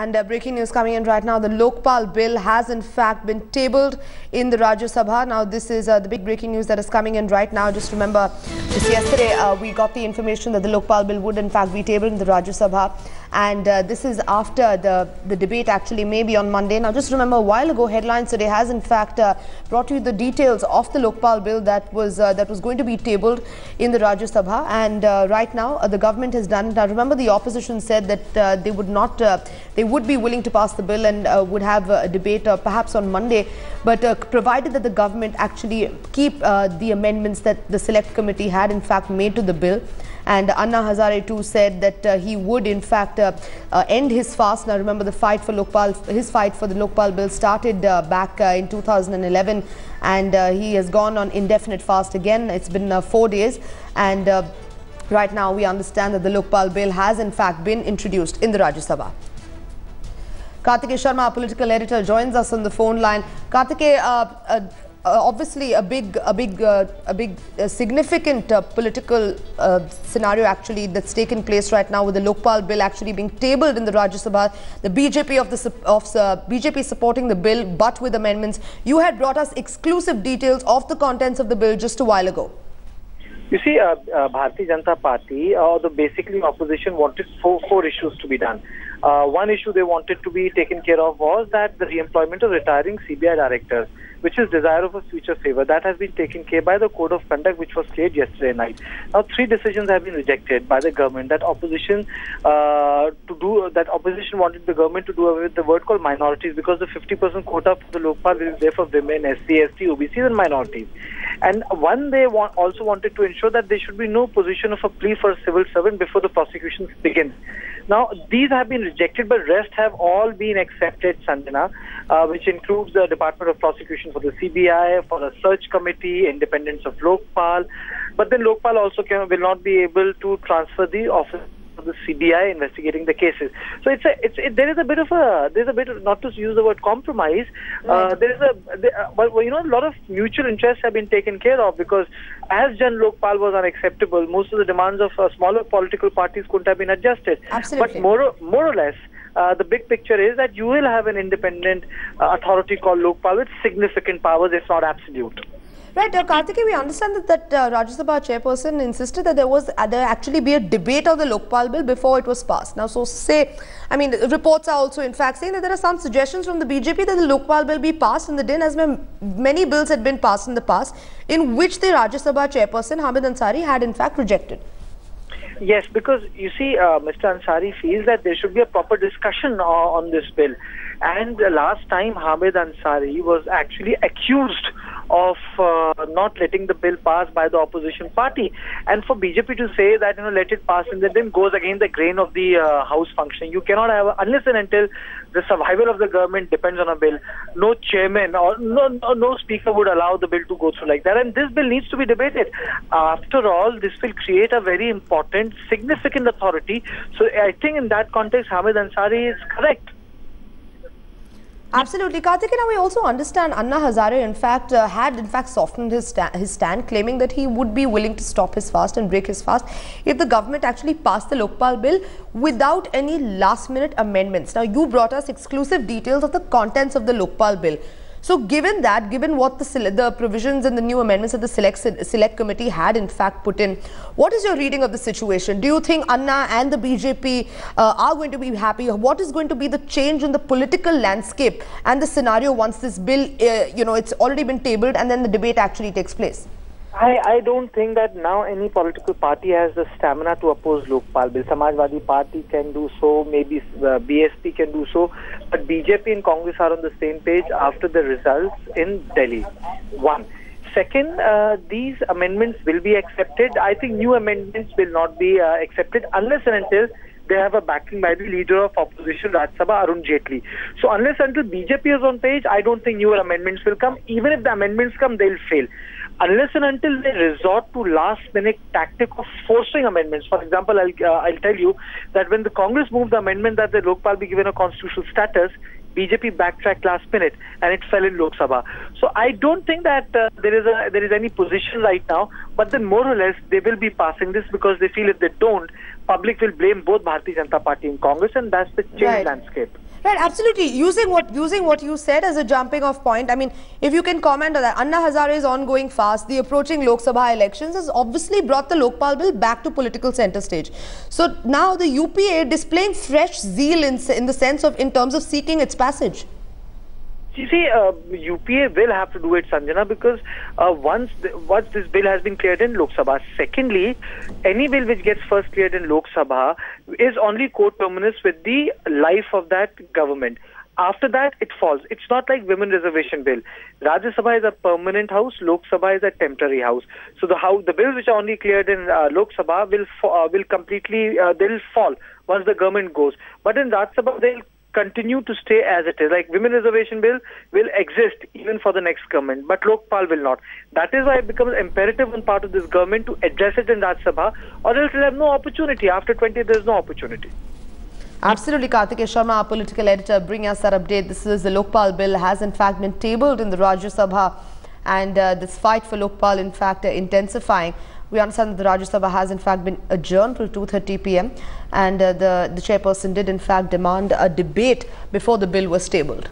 And breaking news coming in right now, the Lokpal bill has in fact been tabled in the Rajya Sabha. Now this is the big breaking news that is coming in right now. Just remember, just yesterday we got the information that the Lokpal bill would in fact be tabled in the Rajya Sabha. And this is after the debate actually maybe on Monday. Now just remember, a while ago Headlines Today has in fact brought you the details of the Lokpal bill that was going to be tabled in the Rajya Sabha. And right now the government has done it. Now remember, the opposition said that they would not, they would be willing to pass the bill and would have a debate perhaps on Monday, but provided that the government actually keep the amendments that the select committee had in fact made to the bill. And Anna Hazare too said that he would in fact end his fast. Now remember, the fight for Lokpal, his fight for the Lokpal bill started back in 2011, and he has gone on indefinite fast again. It's been 4 days, and right now we understand that the Lokpal bill has in fact been introduced in the Rajya Sabha. Kartikeya Sharma, our political editor, joins us on the phone line. Kartikeya, obviously a big significant political scenario actually that's taken place right now, with the Lokpal bill actually being tabled in the Rajya Sabha. The BJP supporting the bill but with amendments. You had brought us exclusive details of the contents of the bill just a while ago. You see, Bharatiya Janata Party, the basically opposition wanted four issues to be done. One issue they wanted to be taken care of was that the re-employment of retiring CBI directors, which is desire of a future favor, that has been taken care by the code of conduct, which was cleared yesterday night. Now, 3 decisions have been rejected by the government. That opposition wanted the government to do away with the word called minorities, because the 50% quota for the Lokpal will therefore remain SC, ST, OBCs and minorities. And one, they also wanted to ensure that there should be no position of a plea for a civil servant before the prosecution begins. Now, these have been rejected, but rest have all been accepted, Sanjana, which includes the Department of Prosecution for the CBI, for a search committee, independence of Lokpal. But then Lokpal also will not be able to transfer the office of the CBI investigating the cases. So there is a bit of, not to use the word compromise, but you know, a lot of mutual interests have been taken care of, because as Jan Lokpal was unacceptable, most of the demands of smaller political parties couldn't have been adjusted. Absolutely. But more or less, the big picture is that you will have an independent authority called Lokpal with significant powers, if not absolute. Right, Kartikeya, we understand that Rajya Sabha chairperson insisted that there actually be a debate of the Lokpal bill before it was passed. Now, so reports are also in fact saying that there are some suggestions from the BJP that the Lokpal bill be passed in the din, as many bills had been passed in the past, in which the Rajya Sabha chairperson Hamid Ansari had in fact rejected. Yes, because you see, Mr. Ansari feels that there should be a proper discussion on this bill. And last time, Hamid Ansari was actually accused of not letting the bill pass by the opposition party. And for BJP to say that, you know, let it pass, and then goes against the grain of the House functioning. You cannot have, unless and until the survival of the government depends on a bill, no chairman or no speaker would allow the bill to go through like that. And this bill needs to be debated. After all, this will create a very important, significant authority. So I think in that context, Hamid Ansari is correct. Absolutely. Kartikeya, now we also understand Anna Hazare had softened his stand, claiming that he would be willing to stop his fast and break his fast if the government actually passed the Lokpal bill without any last-minute amendments. Now, you brought us exclusive details of the contents of the Lokpal bill. So, given what the provisions and the new amendments that the select committee had in fact put in, what is your reading of the situation? Do you think Anna and the BJP are going to be happy? What is going to be the change in the political landscape and the scenario once this bill, it's already been tabled and then the debate actually takes place? I don't think that now any political party has the stamina to oppose Lokpal bill. Samajwadi Party can do so, maybe BSP can do so, but BJP and Congress are on the same page after the results in Delhi. One. Second, these amendments will be accepted. I think new amendments will not be accepted unless and until they have a backing by the leader of opposition, Rajya Sabha, Arun Jaitley. So unless until BJP is on page, I don't think newer amendments will come. Even if the amendments come, they'll fail. Unless and until they resort to last-minute tactic of forcing amendments. For example, I'll tell you that when the Congress moved the amendment that the Lokpal be given a constitutional status, BJP backtracked last minute and it fell in Lok Sabha. So I don't think that there is any position right now, but then more or less they will be passing this because they feel if they don't, public will blame both Bharatiya Janata Party and Congress, and that's the changed landscape. Right, absolutely. Using what you said as a jumping off point, I mean, if you can comment on that, Anna Hazare's ongoing fast, the approaching Lok Sabha elections has obviously brought the Lokpal bill back to political centre stage. So now the UPA displaying fresh zeal in the sense of, in terms of seeking its passage. You see, UPA will have to do it, Sanjana, because once this bill has been cleared in Lok Sabha. Secondly, any bill which gets first cleared in Lok Sabha is only coterminous with the life of that government. After that, it falls. It's not like women reservation bill. Rajya Sabha is a permanent house. Lok Sabha is a temporary house. So the bills which are only cleared in Lok Sabha will completely they'll fall once the government goes. But in Rajya Sabha, they'll continue to stay as it is. Like women reservation bill will exist even for the next government, but Lokpal will not. That is why it becomes imperative on part of this government to address it in Rajya Sabha, or else they'll have no opportunity. After 20, there is no opportunity. Absolutely, Kartikeya Sharma, our political editor, bring us that update. This is the Lokpal bill has in fact been tabled in the Rajya Sabha, and this fight for Lokpal in fact intensifying. We understand that the Rajya Sabha has in fact been adjourned till 2:30 p.m. and the chairperson did in fact demand a debate before the bill was tabled.